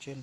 Chin.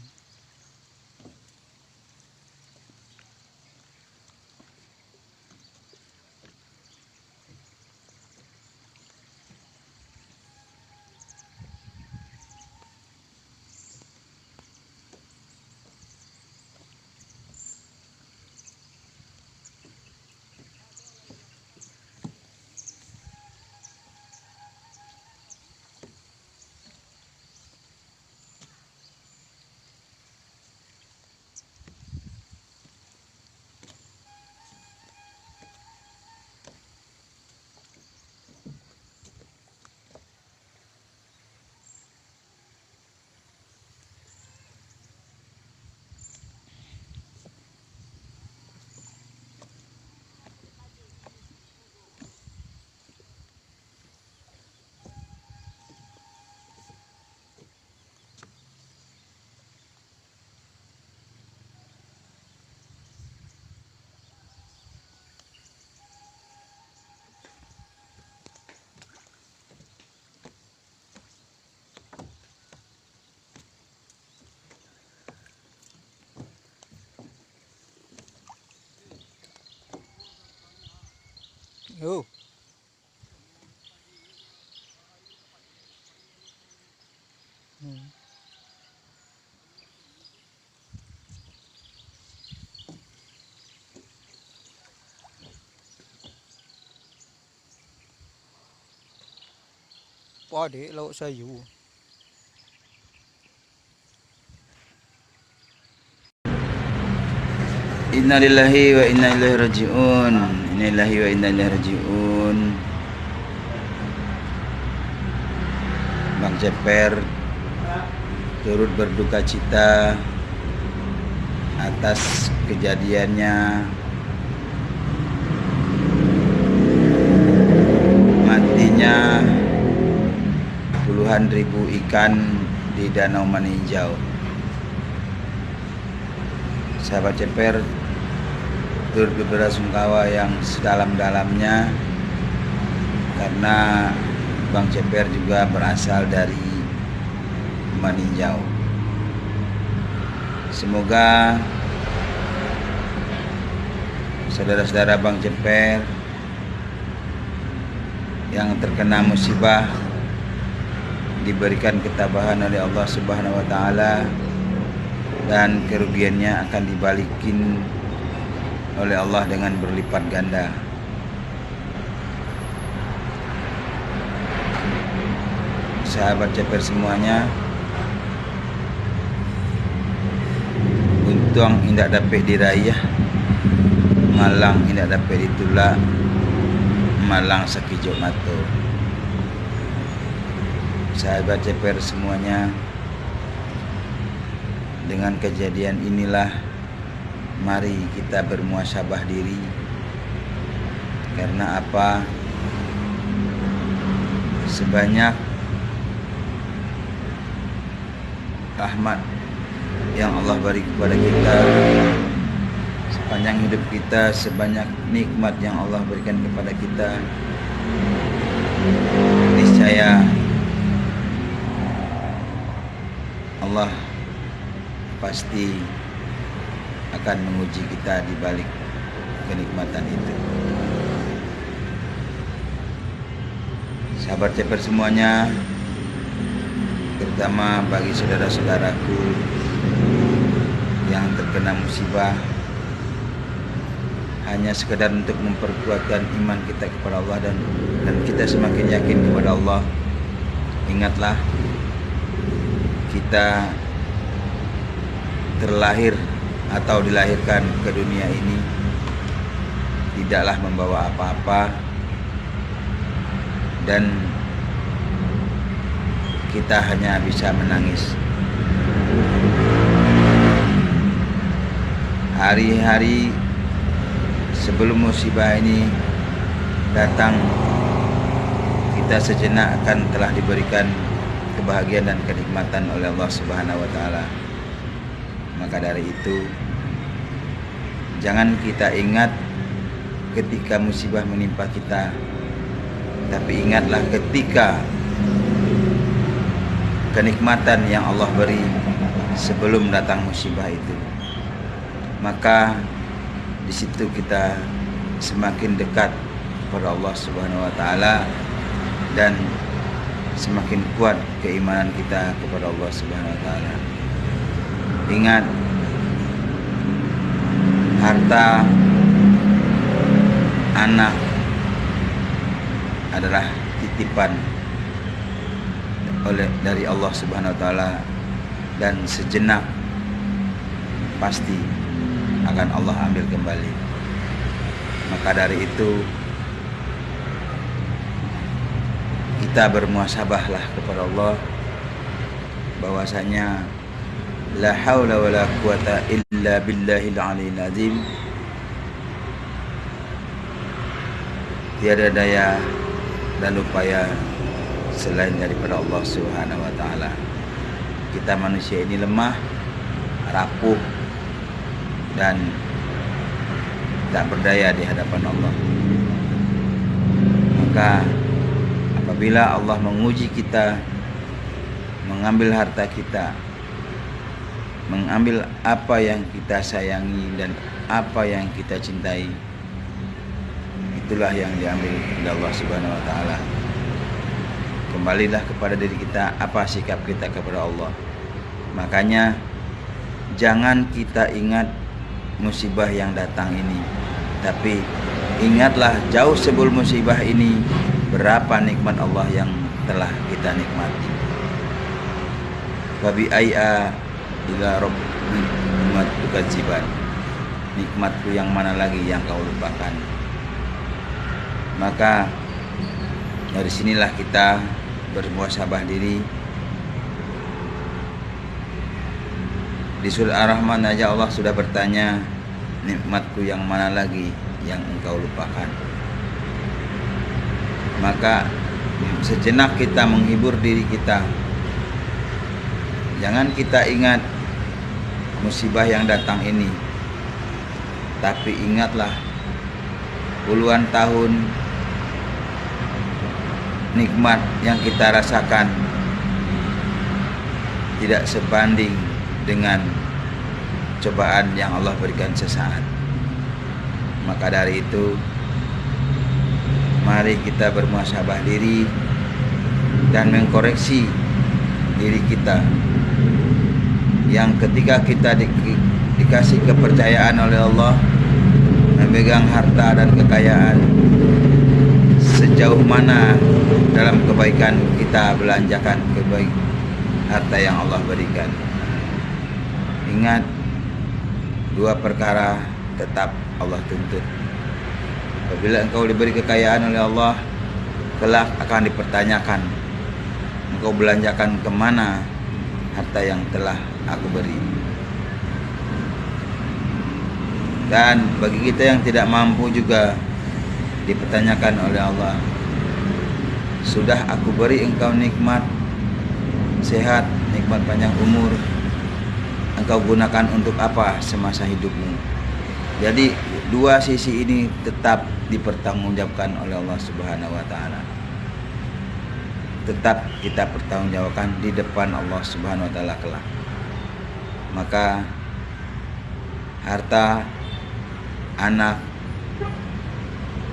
Yo. Pade lauk sayu. Innalillahi wa inna ilaihi raji'un. Innalillahi wa inna ilaihi raji'un. Bang Ceper turut berduka cita atas kejadiannya matinya puluhan ribu ikan di Danau Maninjau. Sahabat Ceper turut berbelasungkawa yang sedalam-dalamnya karena Bang Ceper juga berasal dari Maninjau. Semoga saudara-saudara Bang Ceper yang terkena musibah diberikan ketabahan oleh Allah Subhanahu wa taala dan kerugiannya akan dibalikin oleh Allah dengan berlipat ganda. Sahabat Ceper semuanya, untung indak dapat dirayah, malang indak dapat ditulak, malang sakijok mato. Sahabat Ceper semuanya, dengan kejadian inilah mari kita bermuhasabah diri. Karena apa? Sebanyak rahmat yang Allah beri kepada kita, sepanjang hidup kita, sebanyak nikmat yang Allah berikan kepada kita, niscaya Allah pasti akan menguji kita di balik kenikmatan itu. Sahabat Ceper semuanya, terutama bagi saudara-saudaraku yang terkena musibah, hanya sekedar untuk memperkuatkan iman kita kepada Allah dan kita semakin yakin kepada Allah. Ingatlah, kita terlahir atau dilahirkan ke dunia ini tidaklah membawa apa-apa, dan kita hanya bisa menangis. Hari-hari sebelum musibah ini datang, kita sejenak akan telah diberikan kebahagiaan dan kenikmatan oleh Allah Subhanahu wa taala. Maka dari itu, jangan kita ingat ketika musibah menimpa kita, tapi ingatlah ketika kenikmatan yang Allah beri sebelum datang musibah itu. Maka di situ kita semakin dekat kepada Allah Subhanahu wa taala dan semakin kuat keimanan kita kepada Allah Subhanahu wa taala. Ingat, harta anak adalah titipan dari Allah Subhanahu wa taala dan sejenak pasti akan Allah ambil kembali. Maka dari itu kita bermuhasabahlah kepada Allah bahwasanya la haula wala quwata illa billahil aliyil azim. Tiada daya dan upaya selain daripada Allah Subhanahu wa taala. Kita manusia ini lemah, rapuh dan tak berdaya di hadapan Allah. Maka apabila Allah menguji kita, mengambil harta kita, mengambil apa yang kita sayangi dan apa yang kita cintai, itulah yang diambil oleh Allah Subhanahu wa taala. Kembalilah kepada diri kita, apa sikap kita kepada Allah. Makanya jangan kita ingat musibah yang datang ini, tapi ingatlah jauh sebelum musibah ini berapa nikmat Allah yang telah kita nikmati. Fabi ayya ila rabbil tukadziban. Nikmatku yang mana lagi yang kau lupakan. Maka dari sinilah kita bermuhasabah diri. Di surah Ar-Rahman aja Allah sudah bertanya, nikmatku yang mana lagi yang engkau lupakan. Maka sejenak kita menghibur diri kita. Jangan kita ingat musibah yang datang ini, tapi ingatlah puluhan tahun nikmat yang kita rasakan tidak sebanding dengan cobaan yang Allah berikan sesaat. Maka dari itu mari kita bermuhasabah diri dan mengkoreksi diri kita yang ketika kita dikasih kepercayaan oleh Allah memegang harta dan kekayaan, sejauh mana dalam kebaikan kita belanjakan harta yang Allah berikan. Ingat, dua perkara tetap Allah tuntut. Apabila engkau diberi kekayaan oleh Allah, kelak akan dipertanyakan, engkau belanjakan kemana harta yang telah aku beri. Dan bagi kita yang tidak mampu juga dipertanyakan oleh Allah, sudah aku beri engkau nikmat sehat, nikmat panjang umur, engkau gunakan untuk apa semasa hidupmu? Jadi dua sisi ini tetap dipertanggungjawabkan oleh Allah Subhanahu wa taala. Tetap kita pertanggungjawabkan di depan Allah Subhanahu wa taala kelak. Maka harta, anak,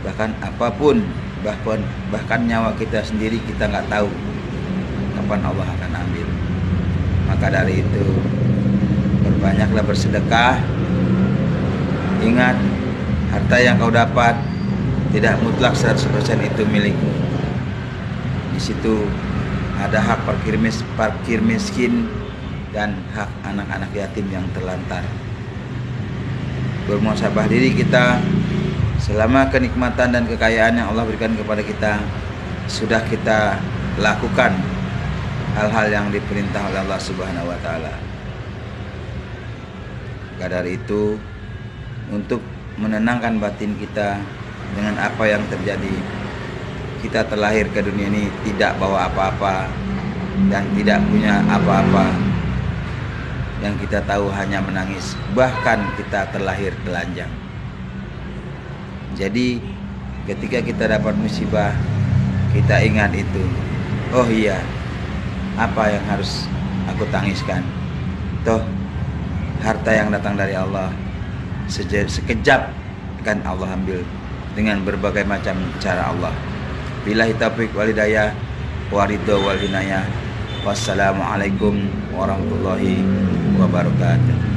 bahkan apapun, bahkan nyawa kita sendiri kita nggak tahu kapan Allah akan ambil. Maka dari itu berbanyaklah bersedekah. Ingat, harta yang kau dapat tidak mutlak 100% itu milikmu. Di situ ada hak parkir miskin dan hak anak-anak yatim yang terlantar. Bermuhasabah diri kita, selama kenikmatan dan kekayaan yang Allah berikan kepada kita sudah kita lakukan hal-hal yang diperintah oleh Allah Subhanahu wa taala. Maka dari itu, untuk menenangkan batin kita dengan apa yang terjadi, kita terlahir ke dunia ini tidak bawa apa-apa dan tidak punya apa-apa. Yang kita tahu hanya menangis, bahkan kita terlahir telanjang. Jadi ketika kita dapat musibah, kita ingat itu. Oh iya, apa yang harus aku tangiskan? Toh harta yang datang dari Allah sekejap kan Allah ambil dengan berbagai macam cara Allah. Billahi taufiq wal hidayah wa ridho wal hinayah. Wassalamualaikum warahmatullahi wabarakatuh.